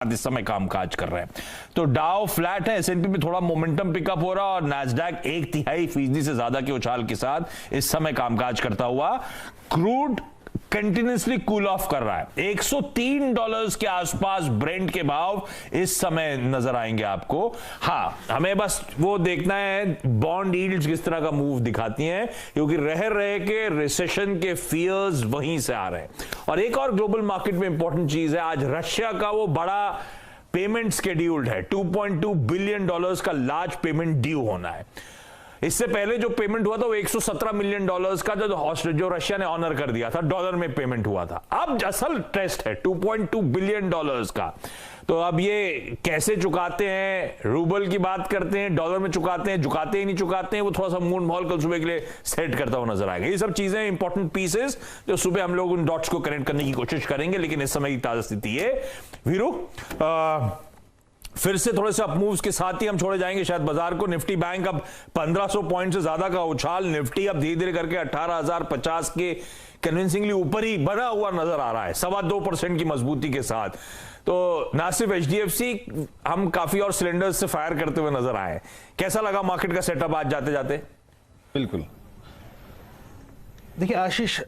इस समय कामकाज कर रहे हैं। तो डाउ फ्लैट है, एसएनपी में थोड़ा मोमेंटम पिकअप हो रहा है और नैस्डैक 1/3% से ज्यादा के उछाल के साथ इस समय कामकाज करता हुआ। क्रूड कंटिन्यूसली कूल ऑफ कर रहा है। $103 के आसपास ब्रेंट के भाव इस समय नजर आएंगे आपको। हाँ, हमें बस वो देखना है बॉन्ड यील्ड्स किस तरह का मूव दिखाती हैं, क्योंकि रह के रिसेशन के फियर्स वहीं से आ रहे हैं। और एक और ग्लोबल मार्केट में इंपॉर्टेंट चीज है, आज रशिया का वो बड़ा पेमेंट स्केड्यूल्ड है। $2.2 बिलियन का लार्ज पेमेंट ड्यू होना है। इससे पहले जो पेमेंट हुआ था वो $117 मिलियन का जो रशिया ने ऑनर कर दिया था, डॉलर में पेमेंट हुआ था। अब असल टेस्ट है $2.2 बिलियन का। तो अब ये कैसे चुकाते हैं, रूबल की बात करते हैं, डॉलर में चुकाते हैं, झुकाते ही नहीं चुकाते हैं, वो थोड़ा सा मूड माहौल कल सुबह के लिए सेट करता हुआ नजर आएगा। ये सब चीजें इंपॉर्टेंट पीसेस जो सुबह हम लोग उन डॉट्स को कनेक्ट करने की कोशिश करेंगे, लेकिन इस समय की ताजा स्थिति है वीरू फिर से थोड़े से अपमूव्स के साथ ही हम छोड़े जाएंगे शायद बाजार को। निफ्टी बैंक अब 1500 पॉइंट से ज्यादा का उछाल, निफ्टी अब धीरे धीरे करके 18,050 के कन्विंसिंगली ऊपर ही बना हुआ नजर आ रहा है 2.25% की मजबूती के साथ। तो ना सिर्फ एचडीएफसी, हम काफी और सिलेंडर्स से फायर करते हुए नजर आए। कैसा लगा मार्केट का सेटअप आज जाते जाते? बिल्कुल, देखिए आशीष,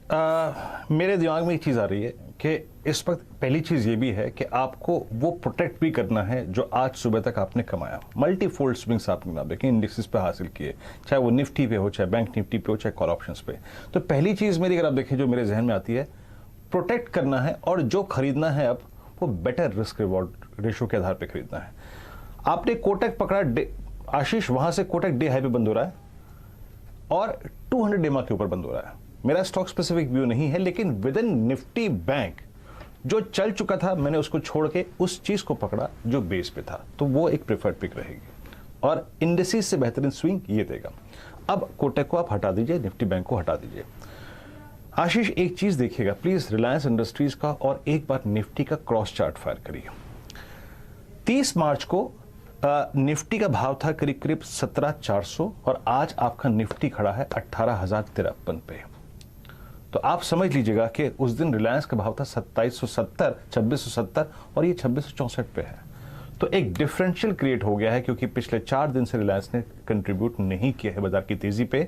मेरे दिमाग में एक चीज आ रही है कि इस वक्त पहली चीज ये भी है कि आपको वो प्रोटेक्ट भी करना है जो आज सुबह तक आपने कमाया। मल्टीफोल्ड स्विंग्स आपने ना देखें, इंडेक्सेस पे हासिल किए, चाहे वो निफ्टी पे हो, चाहे बैंक निफ्टी पे हो, चाहे कॉल ऑप्शंस पे। तो पहली चीज मेरी अगर आप देखें जो मेरे जहन में आती है, प्रोटेक्ट करना है और जो खरीदना है अब वो बेटर रिस्क रिवॉर्ड रेशो के आधार पर खरीदना है। आपने कोटक पकड़ा आशीष, वहां से कोटक डे हाई पे बंद हो रहा है और 200 डेमा के ऊपर बंद हो रहा है। मेरा स्टॉक स्पेसिफिक व्यू नहीं है, लेकिन विद इन निफ्टी बैंक जो चल चुका था मैंने उसको छोड़ के उस चीज को पकड़ा जो बेस पे था, तो वो एक प्रेफर्ड पिक रहेगी और इंडेक्सेस से बेहतरीन स्विंग ये देगा। अब कोटक को आप हटा दीजिए, निफ्टी बैंक को हटा दीजिए। आशीष, एक चीज देखिएगा प्लीज, रिलायंस इंडस्ट्रीज का और एक बार निफ्टी का क्रॉस चार्ट फायर करिए। 30 मार्च को निफ्टी का भाव था करीब करीब 17,400 और आज आपका निफ्टी खड़ा है 18,053 पे। तो आप समझ लीजिएगा कि उस दिन रिलायंस का भाव था 2770, 2670 और ये 2664 पे है। तो एक डिफरेंशियल क्रिएट हो गया है, क्योंकि पिछले 4 दिन से रिलायंस ने कंट्रीब्यूट नहीं किया है बाजार की तेजी पे।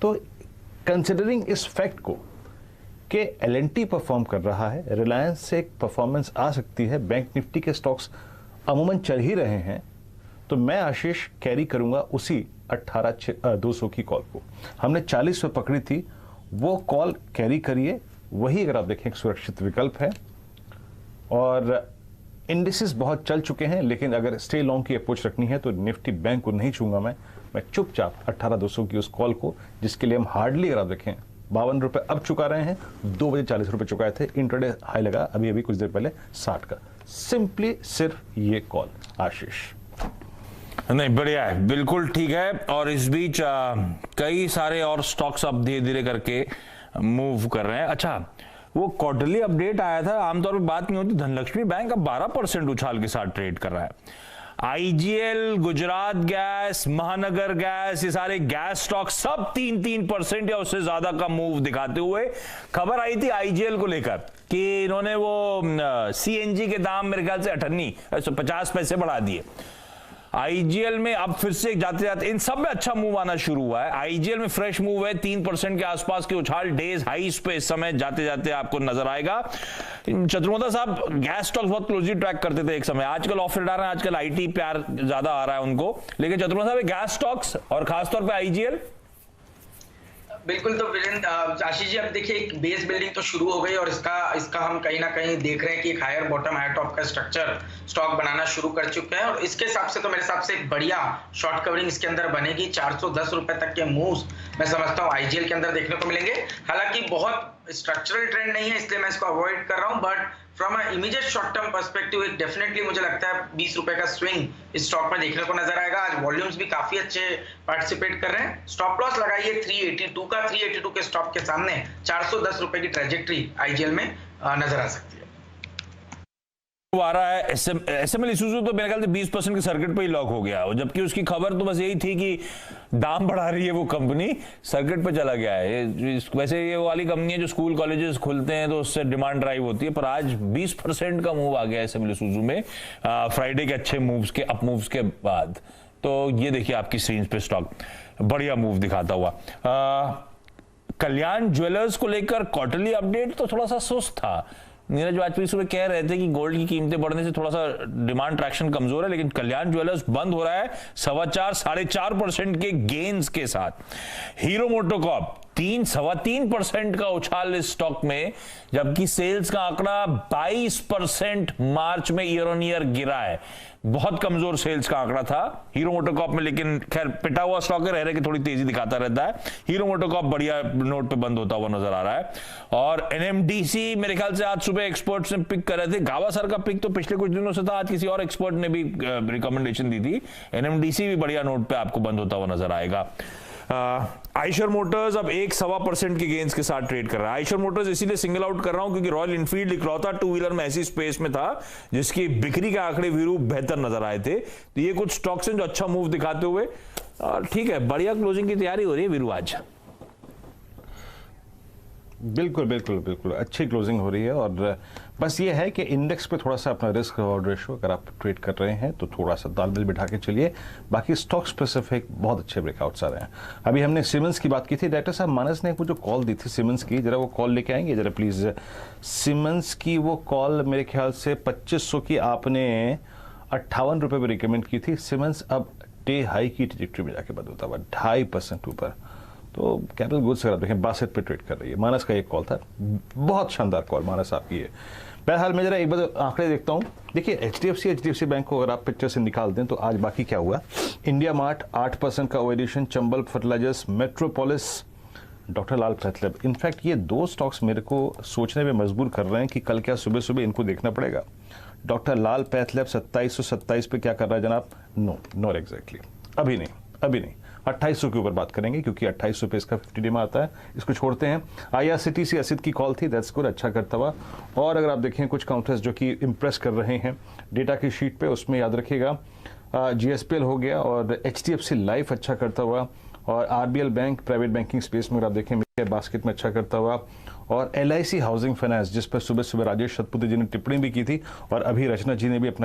तो कंसिडरिंग इस फैक्ट को कि एलएनटी परफॉर्म कर रहा है, रिलायंस से एक परफॉर्मेंस आ सकती है, बैंक निफ्टी के स्टॉक्स अमूमन चल ही रहे हैं, तो मैं आशीष कैरी करूंगा उसी 18,200 की कॉल को। हमने 40 पे पकड़ी थी, वो कॉल कैरी करिए, वही अगर आप देखें एक सुरक्षित विकल्प है। और इंडेक्सेस बहुत चल चुके हैं, लेकिन अगर स्टे लॉन्ग की अप्रोच रखनी है तो निफ्टी बैंक को नहीं छूंगा मैं चुपचाप 18,200 की उस कॉल को, जिसके लिए हम हार्डली अगर आप देखें 52 रुपए अब चुका रहे हैं, 2 बजे 40 रुपए चुकाए थे, इंट्राडे हाई लगा अभी कुछ देर पहले 60 का। सिंपली सिर्फ ये कॉल आशीष। नहीं, बढ़िया है, बिल्कुल ठीक है। और इस बीच कई सारे और स्टॉक्स अब धीरे धीरे करके मूव कर रहे हैं। अच्छा, वो क्वार्टरली अपडेट आया था, आमतौर पे बात नहीं होती, धनलक्ष्मी बैंक अब 12% उछाल के साथ ट्रेड कर रहा है। आईजीएल, गुजरात गैस, महानगर गैस, ये सारे गैस स्टॉक सब 3% या उससे ज्यादा का मूव दिखाते हुए। खबर आई थी आईजीएल को लेकर कि इन्होंने वो सीएनजी के दाम मेरे ख्याल से 50 पैसे बढ़ा दिए। आईजीएल में अब फिर से जाते जाते इन सब में अच्छा मूव आना शुरू हुआ है। आईजीएल में फ्रेश मूव है, 3% के आसपास के उछाल डेज हाईस पे इस समय जाते जाते आपको नजर आएगा। चतुर्वेदी साहब गैस स्टॉक्स बहुत क्लोजली ट्रैक करते थे एक समय, आजकल ऑफ रेट आ रहे हैं, आजकल आईटी प्यार ज्यादा आ रहा है उनको, लेकिन चतुर्वेदी साहब गैस स्टॉक्स और खासतौर पर आईजीएल। बिल्कुल, तो वीरेंद्र आशीष जी, अब देखिए एक बेस बिल्डिंग तो शुरू हो गई और इसका हम कहीं ना कहीं देख रहे हैं कि एक हायर बॉटम हायर टॉप का स्ट्रक्चर स्टॉक बनाना शुरू कर चुके हैं। और इसके हिसाब से तो मेरे हिसाब से बढ़िया शॉर्ट कवरिंग इसके अंदर बनेगी। 410 रुपए तक के मूव्स मैं समझता हूँ आईजीएल के अंदर देखने को मिलेंगे। हालांकि बहुत स्ट्रक्चरल ट्रेंड नहीं है, इसलिए मैं इसको अवॉइड कर रहा हूँ, but from immediate short term perspective एक डेफिनेटली मुझे लगता है 20 रुपए का स्विंग इस स्टॉक में देखने को नजर आएगा। आज वॉल्यूम्स भी काफी अच्छे पार्टिसिपेट कर रहे हैं। स्टॉप लॉस लगाइए 382 का, 382 के स्टॉप के सामने 410 रुपए की ट्रेजेक्ट्री आईजीएल में नजर आ सकती है। आ रहा है एसएमएल इसूजू तो मेरे ख्याल से 20% के सर्किट पे ही लॉक हो गया, और जबकि उसकी खबर तो बस यही थी कि दाम बढ़ा रही है वो कंपनी, सर्किट पे चला गया है। वैसे ये वो वाली कंपनी है जो स्कूल कॉलेजेस खुलते हैं तो उससे डिमांड ड्राइव होती है, पर आज 20% का मूव आ गया एसएमएल इसूजू में फ्राइडे के अच्छे मूव्स के अप मूव्स के बाद। तो ये देखिए आपकी स्क्रीन पे स्टॉक बढ़िया मूव दिखाता हुआ। कल्याण ज्वेलर्स को लेकर क्वार्टरली अपडेट तो थोड़ा सा सुस्त था। नीरज वाजपेयी सुबह कह रहे थे कि गोल्ड की कीमतें बढ़ने से थोड़ा सा डिमांड ट्रैक्शन कमजोर है, लेकिन कल्याण ज्वेलर्स बंद हो रहा है 4.25-4.5% के गेन्स के साथ। हीरो मोटोकॉर्प 3-3.25% का उछाल इस स्टॉक में, जबकि सेल्स का आंकड़ा 22% मार्च में ईयर ऑन ईयर गिरा है। बहुत कमजोर सेल्स का आंकड़ा था हीरो मोटोकॉर्प में, लेकिन खैर पिटा हुआ स्टॉक रह रहे कि थोड़ी तेजी दिखाता रहता है। हीरो मोटोकॉर्प बढ़िया नोट पे बंद होता हुआ नजर आ रहा है। और एनएमडीसी मेरे ख्याल से आज सुबह एक्सपर्ट्स ने पिक कर रहे थे, गावासर का पिक तो पिछले कुछ दिनों से था, आज किसी और एक्सपर्ट ने भी रिकमेंडेशन दी थी। एनएमडीसी भी बढ़िया नोट पे आपको बंद होता हुआ नजर आएगा। आइशर मोटर्स अब 1-1.25% के गेंस के साथ ट्रेड कर रहा है। आइशर मोटर्स इसीलिए सिंगल आउट कर रहा हूं क्योंकि रॉयल इनफील्ड इकलौता टू व्हीलर में ऐसी स्पेस में था जिसकी बिक्री के आंकड़े वीरू बेहतर नजर आए थे। तो ये कुछ स्टॉक्स हैं जो अच्छा मूव दिखाते हुए, ठीक है, बढ़िया क्लोजिंग की तैयारी हो रही है वीरू आज। बिल्कुल बिल्कुल बिल्कुल अच्छी क्लोजिंग हो रही है, और बस ये है कि इंडेक्स पे थोड़ा सा अपना रिस्क रिवॉर्ड रेशियो अगर आप ट्रेड कर रहे हैं तो थोड़ा सा तालमेल बिठा के चलिए। बाकी स्टॉक स्पेसिफिक बहुत अच्छे ब्रेकआउट्स आ रहे हैं। अभी हमने सीमेंस की बात की थी, डायरेक्टर साहब मानस ने वो जो कॉल दी थी सीमेंस की, जरा वो कॉल लेके आएंगे जरा प्लीज। सीमेंस की वो कॉल मेरे ख्याल से 2500 की आपने 58 रुपये पर रिकमेंड की थी। सीमेंस अब डे हाई की ट्रिजेक्टरी में जाके बंद होता हुआ 2.5% ऊपर, तो कैपिटल गुड्स अगर देखें 62 पे ट्रेड कर रही है। मानस का एक कॉल था, बहुत शानदार कॉल मानस आपकी है। बहरहाल मैं जरा एक बार आंकड़े देखता हूँ। देखिए एचडीएफसी बैंक को अगर आप पिक्चर से निकाल दें तो आज बाकी क्या हुआ। इंडिया मार्ट 8% का ओएडिशन, चंबल फर्टिलाइजर्स, मेट्रोपोलिस, डॉक्टर लाल पैथ लैब। इनफैक्ट ये दो स्टॉक्स मेरे को सोचने में मजबूर कर रहे हैं कि कल क्या सुबह सुबह इनको देखना पड़ेगा। डॉक्टर लाल पैथ लैब 2727 पे क्या कर रहा है जनाब? नो एग्जैक्टली अभी नहीं 2800 के ऊपर बात करेंगे क्योंकि 2800 पे इसका 50 डे में आता है, इसको छोड़ते हैं। आईआरसीटीसी एसिड की कॉल थी, दैट्स गुड, अच्छा करता हुआ। और अगर आप देखें कुछ काउंटर्स जो कि इंप्रेस कर रहे हैं डेटा की शीट पे, उसमें याद रखिएगा जीएसपीएल हो गया और एचडीएफसी लाइफ अच्छा करता हुआ, और RBL bank private banking space में अगर आप देखें बास्केट में अच्छा करता हुआ, और एलआईसी हाउसिंग फाइनेंस जिस पर सुबह सुबह राजेश सतपुते जी ने टिप्पणी भी की थी और अभी रचना जी ने भी अपना